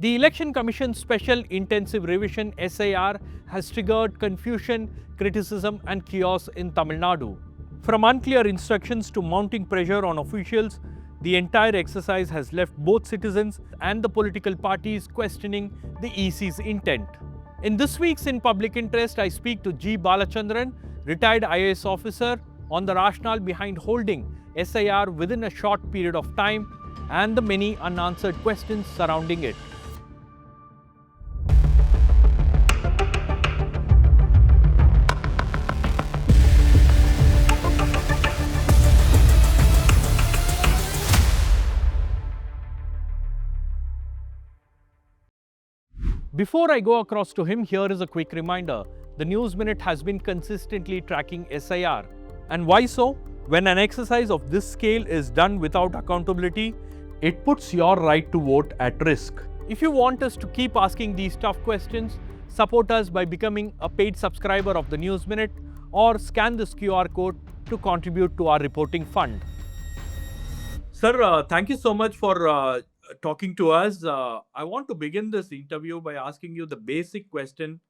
The Election Commission's Special Intensive Revision SIR has triggered confusion, criticism, and chaos in Tamil Nadu. From unclear instructions to mounting pressure on officials, the entire exercise has left both citizens and the political parties questioning the EC's intent. In this week's In Public Interest, I speak to G Balachandran, retired IAS officer, on the rationale behind holding SIR within a short period of time and the many unanswered questions surrounding it. Before I go across to him, here is a quick reminder. The News Minute has been consistently tracking SIR. And why so? When an exercise of this scale is done without accountability, it puts your right to vote at risk. If you want us to keep asking these tough questions, support us by becoming a paid subscriber of the News Minute or scan this QR code to contribute to our reporting fund. Sir, thank you so much for talking to us. I want to begin this interview by asking you the basic question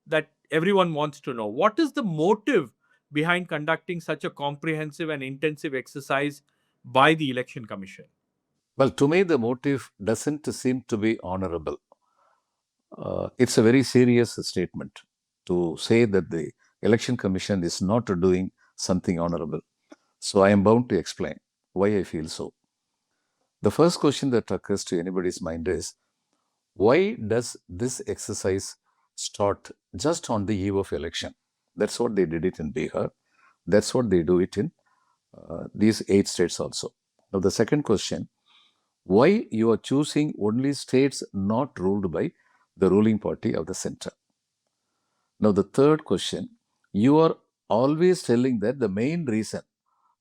that everyone wants to know. What is the motive behind conducting such a comprehensive and intensive exercise by the Election Commission? Well, to me, the motive doesn't seem to be honorable. It's a very serious statement to say that the Election Commission is not doing something honorable. So I am bound to explain why I feel so. The first question that occurs to anybody's mind is, why does this exercise start just on the eve of election? That's what they did it in Bihar. That's what they do it in these 8 states also. Now, the second question, why you are choosing only states not ruled by the ruling party of the center? Now, the third question, you are always telling that the main reason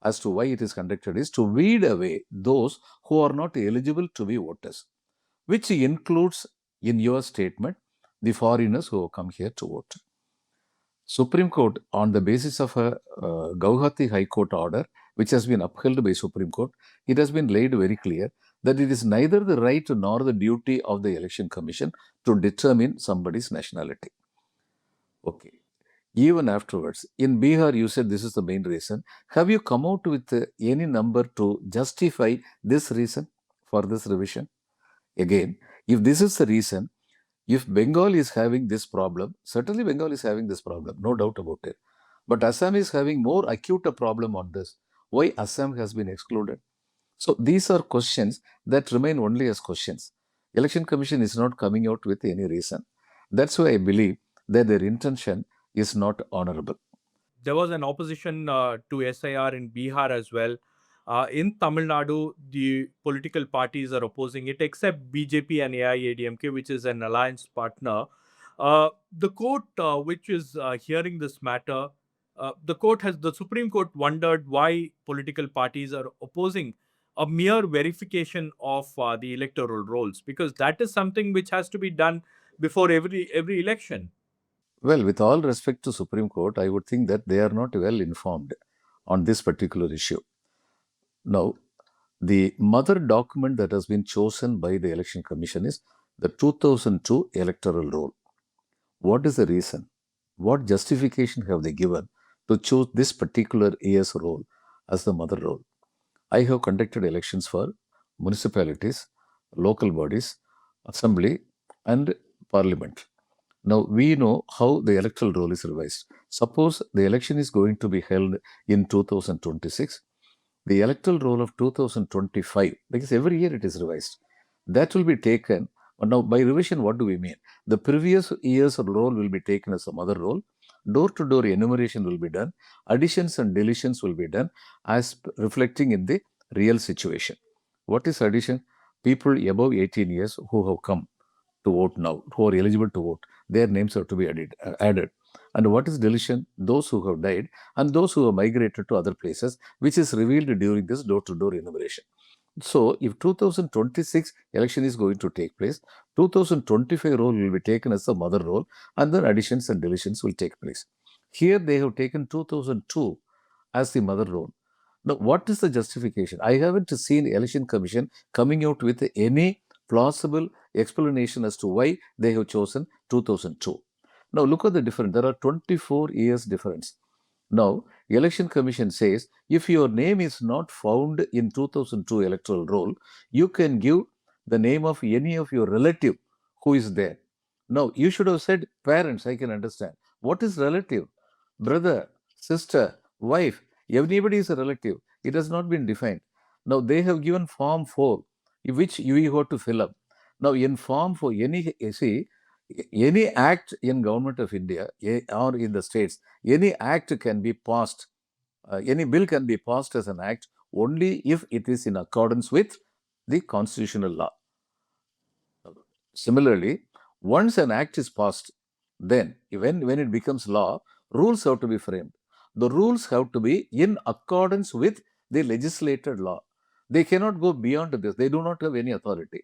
as to why it is conducted is to weed away those who are not eligible to be voters, which includes in your statement the foreigners who have come here to vote. Supreme Court, on the basis of a Guwahati High Court order, which has been upheld by Supreme Court, it has been laid very clear that it is neither the right nor the duty of the Election Commission to determine somebody's nationality. Okay. Even afterwards, in Bihar, you said this is the main reason. Have you come out with any number to justify this reason for this revision? Again, if this is the reason, if Bengal is having this problem, certainly Bengal is having this problem, no doubt about it. But Assam is having more acute a problem on this. Why Assam has been excluded? So these are questions that remain only as questions. Election Commission is not coming out with any reason. That's why I believe that their intention is not honorable. There was an opposition to SIR in Bihar as well. In Tamil Nadu, the political parties are opposing it, except BJP and AIADMK, which is an alliance partner. The court, which is hearing this matter, the Supreme Court wondered why political parties are opposing a mere verification of the electoral rolls, because that is something which has to be done before every election. Well, with all respect to Supreme Court, I would think that they are not well informed on this particular issue. Now, the mother document that has been chosen by the Election Commission is the 2002 electoral roll. What is the reason? What justification have they given to choose this particular year's roll as the mother roll? I have conducted elections for municipalities, local bodies, assembly, and parliament. Now, we know how the electoral roll is revised. Suppose the election is going to be held in 2026. The electoral roll of 2025, because every year it is revised, that will be taken. Now, by revision, what do we mean? The previous year's roll will be taken as a mother roll. Door-to-door enumeration will be done. Additions and deletions will be done as reflecting in the real situation. What is addition? People above 18 years who have come to vote now, who are eligible to vote, their names have to be added. And what is deletion? Those who have died and those who have migrated to other places, which is revealed during this door-to-door enumeration. So, if 2026 election is going to take place, 2025 roll will be taken as the mother roll, and then additions and deletions will take place. Here they have taken 2002 as the mother roll. Now, what is the justification? I haven't seen Election Commission coming out with any plausible explanation as to why they have chosen 2002. Now look at the difference. There are 24 years difference. Now, Election Commission says if your name is not found in 2002 electoral roll, you can give the name of any of your relative who is there. Now, you should have said parents, I can understand. What is relative? Brother, sister, wife, anybody is a relative. It has not been defined. Now, they have given Form 4, which you have to fill up. Now, in Form 4, any act in Government of India or in the states, any act can be passed, any bill can be passed as an act only if it is in accordance with the constitutional law. Similarly, once an act is passed, then when it becomes law, rules have to be framed. The rules have to be in accordance with the legislated law. They cannot go beyond this. They do not have any authority.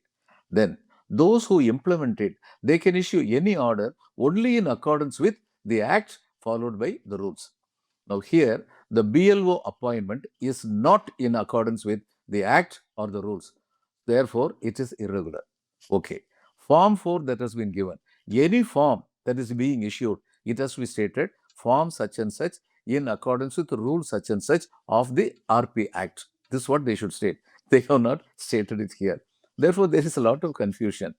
Then those who implement it, they can issue any order only in accordance with the act followed by the rules. Now here, the BLO appointment is not in accordance with the act or the rules. Therefore, it is irregular. Okay. Form 4 that has been given. Any form that is being issued, it has to be stated form such and such in accordance with the rule such and such of the RP Act. This is what they should state. They have not stated it here. Therefore, there is a lot of confusion.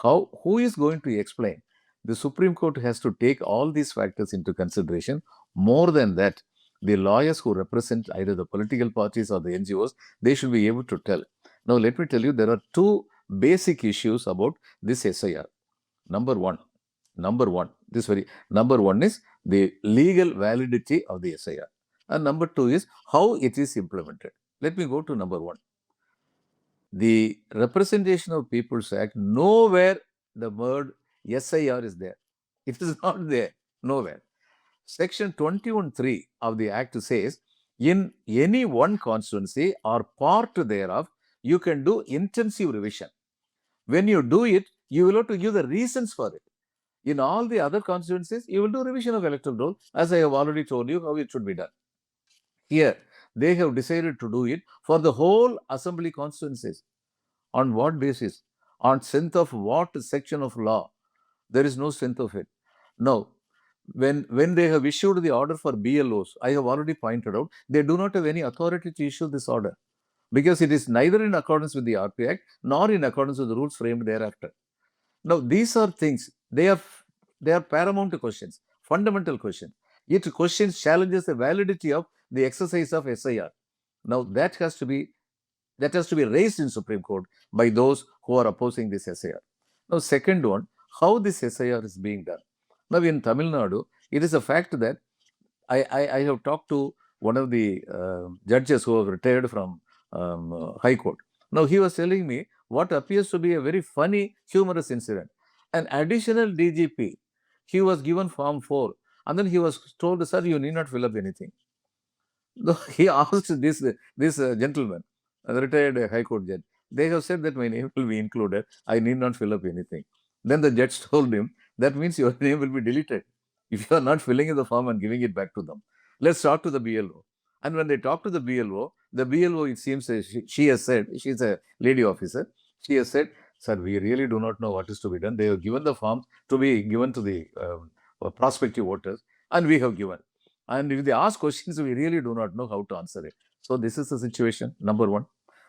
Who is going to explain? The Supreme Court has to take all these factors into consideration. More than that, the lawyers who represent either the political parties or the NGOs, they should be able to tell. Now, let me tell you, there are two basic issues about this SIR. Number one is the legal validity of the SIR. And number two is how it is implemented. Let me go to number one. The Representation of People's Act, nowhere the word SIR is there. It is not there, nowhere. Section 21(3) of the Act says, in any one constituency or part thereof, you can do intensive revision. When you do it, you will have to give the reasons for it. In all the other constituencies, you will do revision of electoral roll, as I have already told you how it should be done. Here, they have decided to do it for the whole assembly constituencies. On what basis? On strength of what section of law? There is no strength of it. Now, when they have issued the order for BLOs, I have already pointed out, they do not have any authority to issue this order because it is neither in accordance with the RP Act nor in accordance with the rules framed thereafter. Now, these are things, they are paramount questions, fundamental questions. It questions, challenges the validity of the exercise of SIR. Now, that has to be raised in Supreme Court by those who are opposing this SIR. Now, second one, how this SIR is being done. Now, in Tamil Nadu, it is a fact that I have talked to one of the judges who have retired from High Court. Now, he was telling me what appears to be a very funny, humorous incident. An additional DGP, he was given Form 4, and then he was told, sir, you need not fill up anything. He asked this gentleman, a retired High Court judge, they have said that my name will be included, I need not fill up anything. Then the judge told him, that means your name will be deleted if you are not filling in the form and giving it back to them. Let's talk to the BLO. And when they talk to the BLO, it seems she has said, she's a lady officer, she has said, sir, we really do not know what is to be done. They have given the forms to be given to the prospective voters, and we have given. And if they ask questions, we really do not know how to answer it. So this is the situation, number one.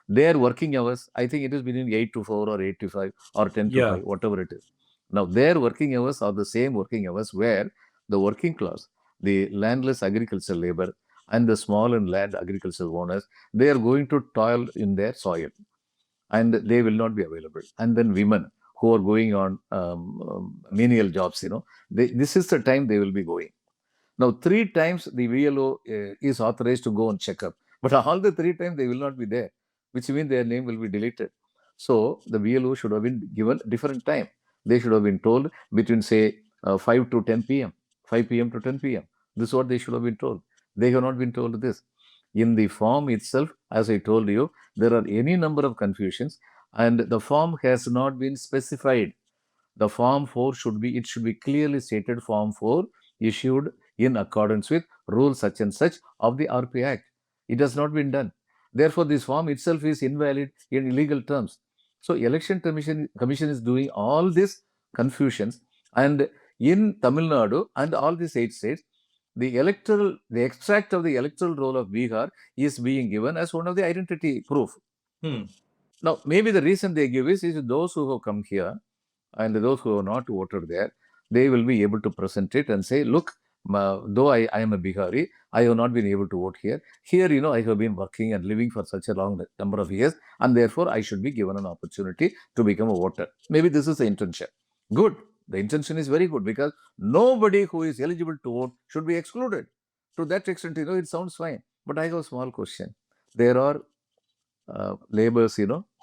Their working hours, I think it is between 8 to 4 or 8 to 5 or 10 to 5, whatever it is. Now, their working hours are the same working hours where the working class, the landless agricultural labor, and the small and land agricultural owners, they are going to toil in their soil and they will not be available. And then women who are going on menial jobs, this is the time they will be going. Now, 3 times the VLO is authorized to go and check up, but all the 3 times they will not be there, which means their name will be deleted. So, the VLO should have been given different time. They should have been told between, say, 5 to 10 p.m., 5 p.m. to 10 p.m. This is what they should have been told. They have not been told this. In the form itself, as I told you, there are any number of confusions, and the form has not been specified. The Form 4 should be clearly stated, Form 4 issued in accordance with rules such and such of the RP Act. It has not been done. Therefore, this form itself is invalid in legal terms. So election commission is doing all these confusions, and in Tamil Nadu and all these 8 states, the extract of the electoral roll of Bihar is being given as one of the identity proof. Now, maybe the reason they give is those who have come here and those who have not voted there, they will be able to present it and say, look, though I am a Bihari, I have not been able to vote here. Here, I have been working and living for such a long number of years, and therefore I should be given an opportunity to become a voter. Maybe this is the intention. Good. The intention is very good, because nobody who is eligible to vote should be excluded. To that extent, it sounds fine. But I have a small question. There are laborers,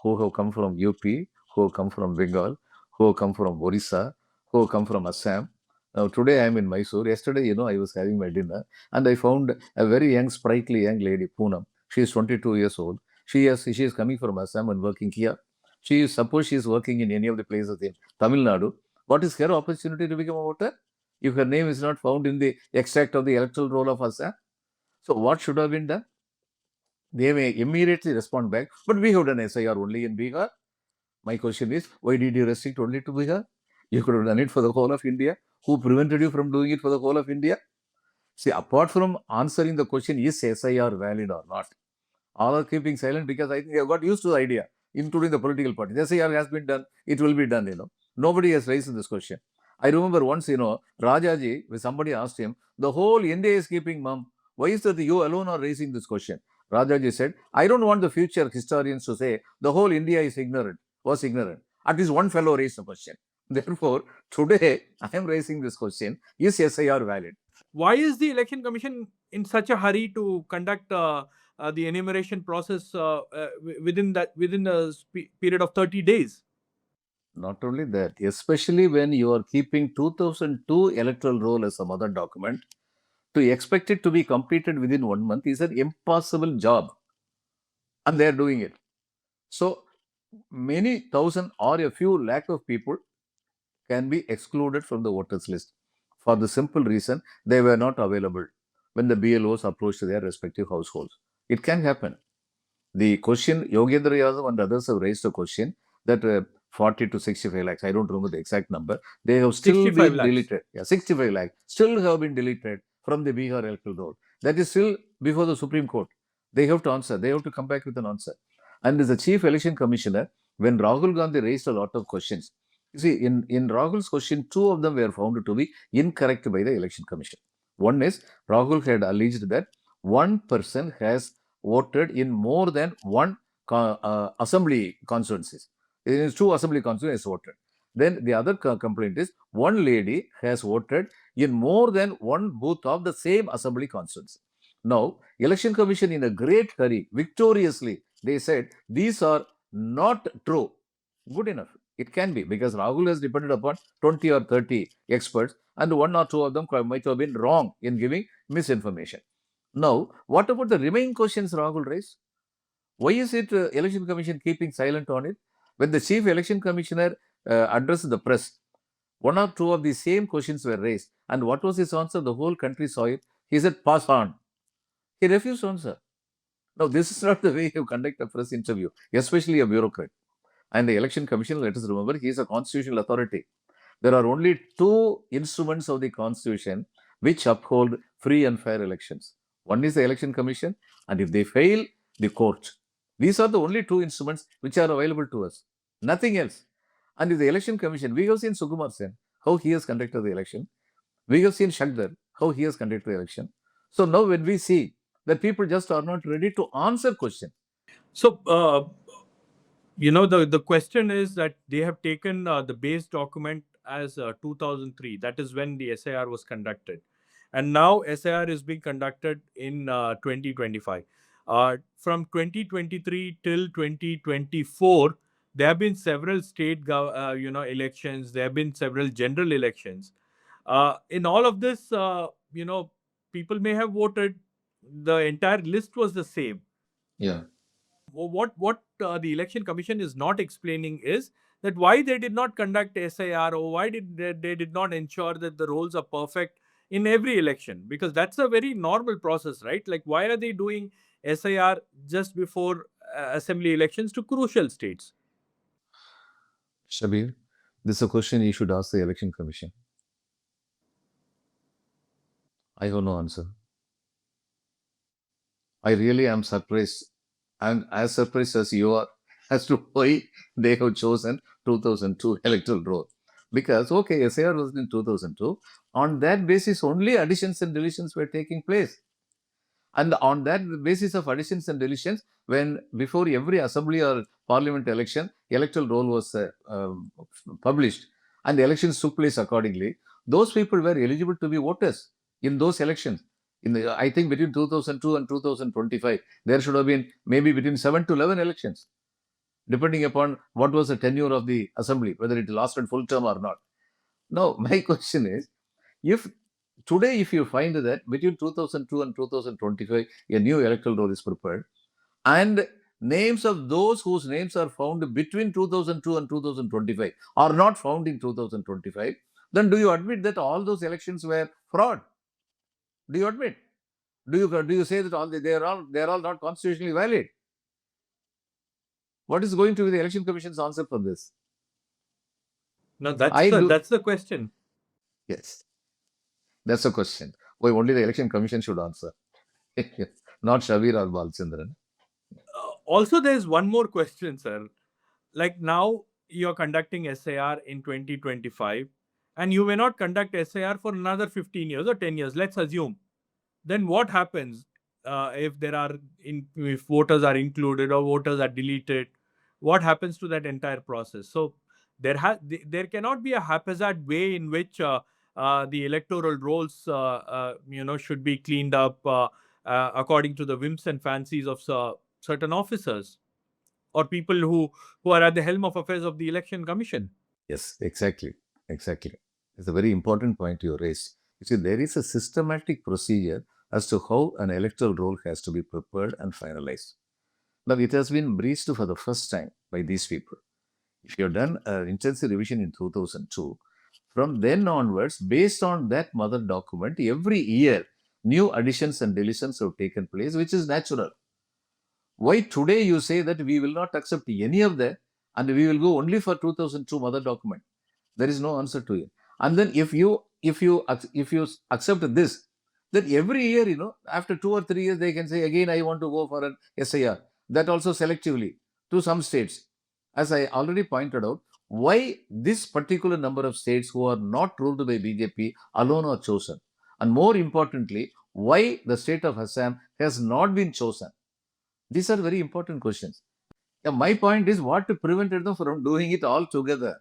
who have come from UP, who have come from Bengal, who have come from Orissa, who have come from Assam. Now, today I am in Mysore. Yesterday, I was having my dinner, and I found a very young, sprightly young lady, Poonam. She is 22 years old. She is coming from Assam and working here. Suppose she is working in any of the places in Tamil Nadu. What is her opportunity to become a voter if her name is not found in the extract of the electoral roll of Assam? So, what should have been done? They may immediately respond back, but we have done SIR only in Bihar. My question is, why did you restrict only to Bihar? You could have done it for the whole of India. Who prevented you from doing it for the whole of India? See, apart from answering the question, is SIR valid or not? All are keeping silent because I think they have got used to the idea, including the political parties. SIR has been done, it will be done, Nobody has raised this question. I remember once, Rajaji, when somebody asked him, the whole India is keeping mum. Why is that you alone are raising this question? Rajaji said, I don't want the future historians to say the whole India was ignorant. At least one fellow raised the question. Therefore, today I am raising this question, is SIR valid? Why is the election commission in such a hurry to conduct the enumeration process within a period of 30 days? Not only that, especially when you are keeping 2002 electoral roll as a mother document, to expect it to be completed within 1 month is an impossible job. And they are doing it. So, many thousand or a few lakh of people can be excluded from the voters list for the simple reason they were not available when the BLOs approached their respective households. It can happen. The question, Yogendra Yadav and others have raised a question that 40 to 65 lakhs, I don't remember the exact number, they have still been lakhs. deleted. Yeah, 65 lakhs still have been deleted from the Bihar electoral roll. That is still before the Supreme Court. They have to answer. They have to come back with an answer. And as the Chief Election Commissioner, when Rahul Gandhi raised a lot of questions, you see, in Rahul's question, 2 of them were found to be incorrect by the Election Commission. One is, Rahul had alleged that one person has voted in more than one assembly constituencies. In 2 assembly constituencies voted. Then the other complaint is, one lady has voted in more than one booth of the same assembly constituency. Now, Election Commission, in a great hurry, victoriously, they said these are not true. Good enough. It can be, because Rahul has depended upon 20 or 30 experts, and 1 or 2 of them might have been wrong in giving misinformation. Now, what about the remaining questions Rahul raised? Why is it Election Commission keeping silent on it? When the Chief Election Commissioner addressed the press, 1 or 2 of the same questions were raised. And what was his answer? The whole country saw it. He said, pass on. He refused to answer. Now, this is not the way you conduct a press interview, especially a bureaucrat. And the Election Commission, let us remember, he is a constitutional authority. There are only 2 instruments of the Constitution which uphold free and fair elections. One is the Election Commission, and if they fail, the court. These are the only 2 instruments which are available to us. Nothing else. And if the Election Commission, we have seen Sukumar Sen, how he has conducted the election. We have seen Shabbir, how he has conducted the election. So now when we see that people just are not ready to answer questions. So, the question is that they have taken the base document as 2003. That is when the SIR was conducted. And now SIR is being conducted in 2025. From 2023 till 2024, there have been several state elections. There have been several general elections. In all of this, people may have voted. The entire list was the same. Yeah. What the Election Commission is not explaining is that why they did not conduct SIR, or why they did not ensure that the rolls are perfect in every election, because that's a very normal process, right? Like, why are they doing SIR just before assembly elections to crucial states? Shabbir, this is a question you should ask the Election Commission. I have no answer. I really am surprised. I'm as surprised as you are as to why they have chosen 2002 electoral roll. Because, okay, SAR was in 2002. On that basis, only additions and deletions were taking place. And on that basis of additions and deletions, when before every assembly or parliament election, electoral roll was published and the elections took place accordingly, those people were eligible to be voters in those elections. I think between 2002 and 2025, there should have been maybe between 7 to 11 elections, depending upon what was the tenure of the assembly, whether it lasted full term or not. Now, my question is, if today, if you find that between 2002 and 2025, a new electoral roll is prepared, and names of those whose names are found between 2002 and 2025 are not found in 2025, then do you admit that all those elections were fraud? Do you admit? Do you say that they are all not constitutionally valid? What is going to be the Election Commission's answer for this? No, that's I the do. that's the question. Yes, that's a question. Why only the Election Commission should answer, not Shabbir or Balachandran. Also, there's one more question, sir. Like now, you're conducting SAR in 2025, and you may not conduct SAR for another 15 years or 10 years. Let's assume. Then what happens if if voters are included or voters are deleted? What happens to that entire process? So there cannot be a haphazard way in which the electoral rolls should be cleaned up according to the whims and fancies of certain officers or people who are at the helm of affairs of the election commission. Yes, exactly. Exactly. It's a very important point you raised. You see, there is a systematic procedure as to how an electoral roll has to be prepared and finalized. Now, it has been breached for the first time by these people. If you have done an intensive revision in 2002, from then onwards, based on that mother document, every year new additions and deletions have taken place, which is natural. Why today you say that we will not accept any of that and we will go only for 2002 mother document? There is no answer to it. And then if you accept this, then every year, after 2 or 3 years, they can say again I want to go for an SIR. That also selectively to some states. As I already pointed out, why this particular number of states who are not ruled by BJP alone are chosen, and more importantly, why the state of Assam has not been chosen. These are very important questions. Yeah, my point is what prevented them from doing it all together.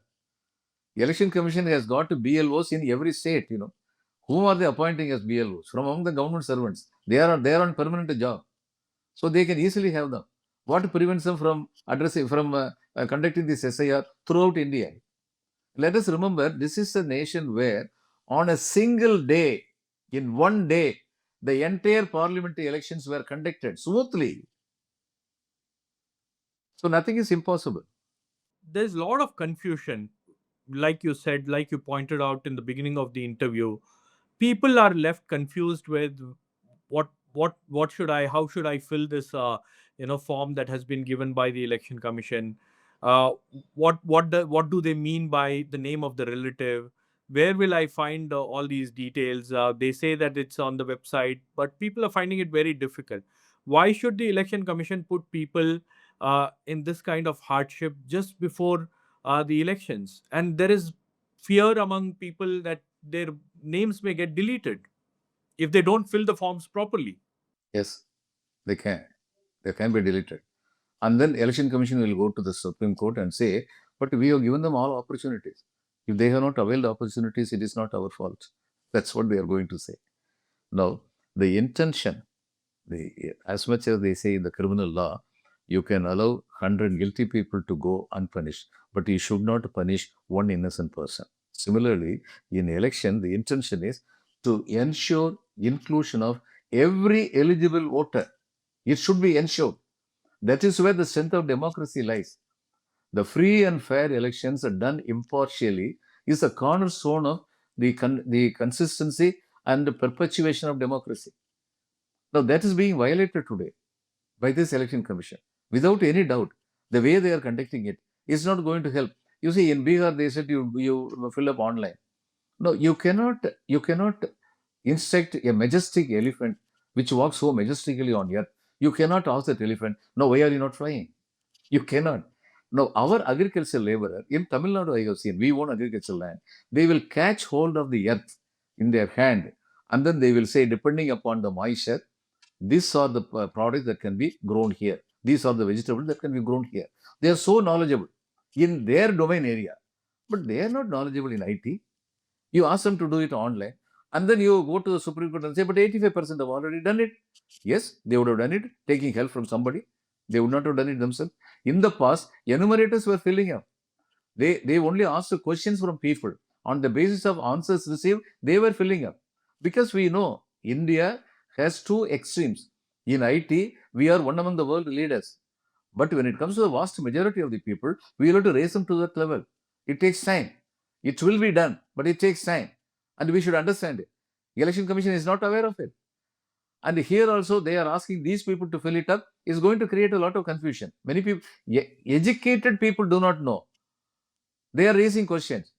The Election Commission has got BLOs in every state. Whom are they appointing as BLOs? From among the government servants. They are on permanent job. So they can easily have them. What prevents them from conducting this SIR throughout India? Let us remember, this is a nation where on a single day, in one day, the entire parliamentary elections were conducted smoothly. So nothing is impossible. There's a lot of confusion, like you said, like you pointed out in the beginning of the interview. People are left confused with what should I how should I fill this form that has been given by the election commission. uh, what do they mean by the name of the relative? Where will I find all these details? They say that it's on the website, but people are finding it very difficult. Why should the election commission put people in this kind of hardship just before the elections? And there is fear among people that their names may get deleted if they don't fill the forms properly. Yes, they can. They can be deleted. And then Election Commission will go to the Supreme Court and say, but we have given them all opportunities. If they have not availed opportunities, it is not our fault. That's what they are going to say. Now, the intention, as much as they say in the criminal law, you can allow 100 guilty people to go unpunished, but you should not punish one innocent person. Similarly, in election, the intention is to ensure inclusion of every eligible voter. It should be ensured. That is where the strength of democracy lies. The free and fair elections are done impartially is a cornerstone of the consistency and the perpetuation of democracy. Now, that is being violated today by this election commission. Without any doubt, the way they are conducting it is not going to help. You see, in Bihar, they said you fill up online. No, you cannot instruct a majestic elephant which walks so majestically on earth. You cannot ask that elephant, no, why are you not flying? You cannot. Now, our agricultural laborer in Tamil Nadu, I have seen, we own agricultural land. They will catch hold of the earth in their hand, and then they will say, depending upon the moisture, these are the products that can be grown here. These are the vegetables that can be grown here. They are so knowledgeable in their domain area, but they are not knowledgeable in IT. You ask them to do it online, and then you go to the Supreme Court and say, but 85% have already done it. Yes, they would have done it, taking help from somebody. They would not have done it themselves. In the past, enumerators were filling up. They only asked the questions from people. On the basis of answers received, they were filling up. Because we know India has two extremes. In IT, we are one among the world leaders. But when it comes to the vast majority of the people, we have to raise them to that level. It takes time. It will be done, but it takes time. And we should understand it. The Election Commission is not aware of it. And here also, they are asking these people to fill it up, is going to create a lot of confusion. Many people, educated people do not know. They are raising questions.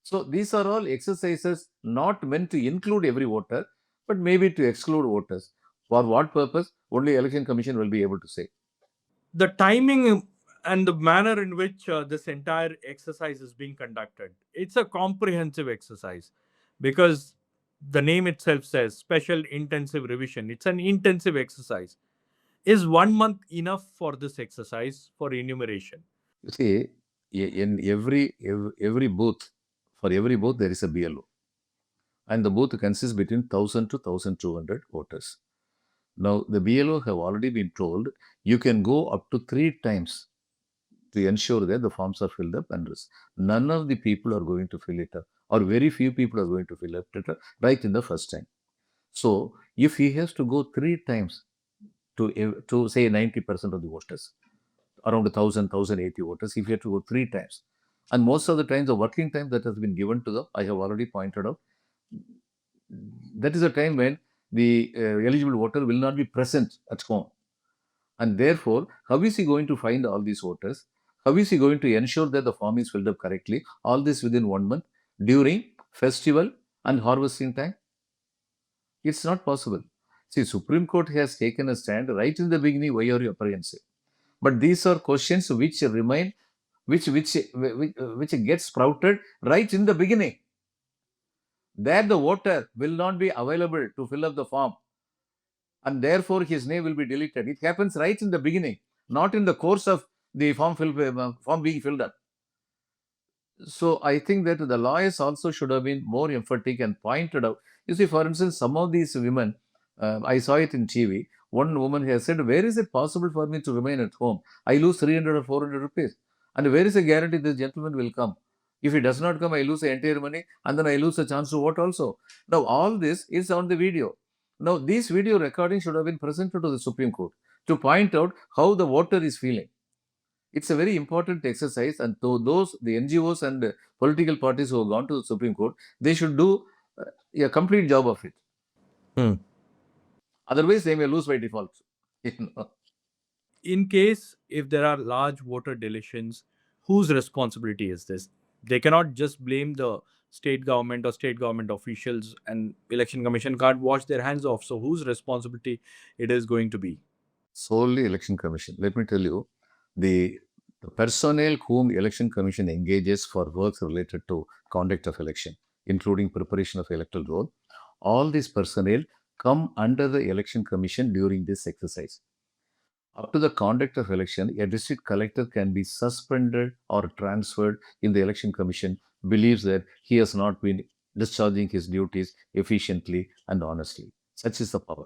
So these are all exercises not meant to include every voter, but maybe to exclude voters. For what purpose? Only Election Commission will be able to say. The timing and the manner in which this entire exercise is being conducted, it's a comprehensive exercise because the name itself says special intensive revision. It's an intensive exercise. Is 1 month enough for this exercise for enumeration? You see, in every booth, for every booth there is a BLO, and the booth consists between 1,000 to 1,200 voters. Now the BLO have already been told you can go up to 3 times to ensure that the forms are filled up, and none of the people are going to fill it up, or very few people are going to fill up it up right in the first time. So if he has to go 3 times to say 90% of the voters, around 1,080 voters, if you have to go 3 times. And most of the times, the working time that has been given to them, I have already pointed out, that is a time when the eligible voter will not be present at home. And therefore, how is he going to find all these voters? How is he going to ensure that the form is filled up correctly? All this within 1 month during festival and harvesting time? It's not possible. See, Supreme Court has taken a stand right in the beginning. Why are you apprehensive? But these are questions which remain, which gets sprouted right in the beginning. That the voter will not be available to fill up the form, and therefore his name will be deleted. It happens right in the beginning, not in the course of the form being filled up. So I think that the lawyers also should have been more emphatic and pointed out. You see, for instance, some of these women, I saw it in TV. One woman has said, "Where is it possible for me to remain at home? I lose 300 or 400 rupees. And where is the guarantee this gentleman will come? If he does not come, I lose the entire money, and then I lose the chance to vote also." Now, all this is on the video. Now, these video recordings should have been presented to the Supreme Court to point out how the voter is feeling. It's a very important exercise, and to those, the NGOs and political parties who have gone to the Supreme Court, they should do a complete job of it. Hmm. Otherwise, they may lose by default. You know. In case if there are large voter deletions, whose responsibility is this? They cannot just blame the state government or state government officials, and election commission can't wash their hands off. So whose responsibility it is going to be? Solely Election Commission. Let me tell you, the personnel whom Election Commission engages for works related to conduct of election, including preparation of electoral roll, all these personnel come under the Election Commission during this exercise. Up to the conduct of election, a district collector can be suspended or transferred in the Election Commission believes that he has not been discharging his duties efficiently and honestly. Such is the power.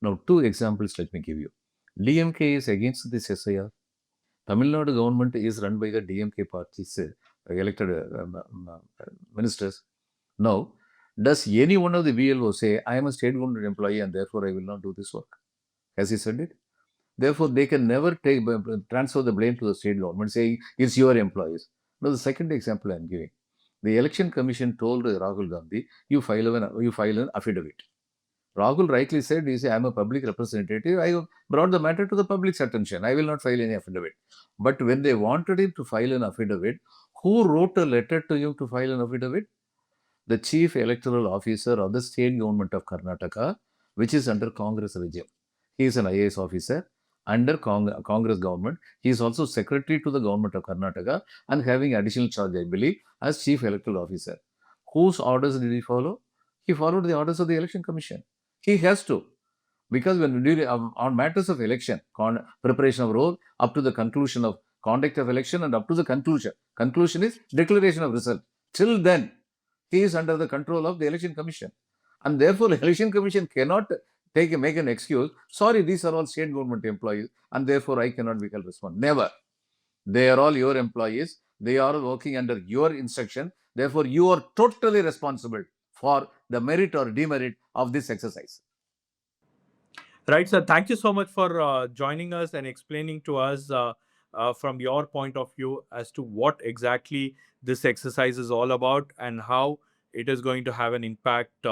Now, 2 examples let me give you. DMK is against this SIR. Tamil Nadu government is run by the DMK party's elected ministers. Now, does any one of the BLO say, I am a state government employee and therefore I will not do this work? Has he said it? Therefore, they can never transfer the blame to the state government, saying it's your employees. Now, the second example I am giving. The Election Commission told Rahul Gandhi, you file an affidavit. Rahul rightly said, he said, I am a public representative. I brought the matter to the public's attention. I will not file any affidavit. But when they wanted him to file an affidavit, Who wrote a letter to you to file an affidavit? The chief electoral officer of the state government of Karnataka, which is under Congress regime. He is an IAS officer under Congress government. He is also secretary to the government of Karnataka and having additional charge, I believe, as chief electoral officer. Whose orders did he follow? He followed the orders of the election commission. He has to. Because when on matters of election, preparation of roll, up to the conclusion of conduct of election and up to the conclusion is declaration of result. Till then, he is under the control of the election commission. And therefore, the election commission cannot make an excuse. Sorry, these are all state government employees and therefore I cannot be held responsible. Never. They are all your employees. They are working under your instruction. Therefore, you are totally responsible for the merit or demerit of this exercise. Right, sir. Thank you so much for joining us and explaining to us from your point of view as to what exactly this exercise is all about and how it is going to have an impact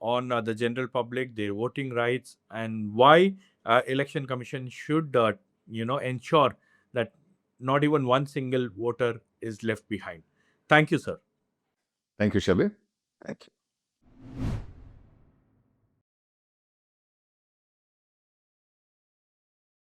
on the general public, their voting rights, and why election commission should, ensure that not even one single voter is left behind. Thank you, sir. Thank you, Shabbir. Thank you.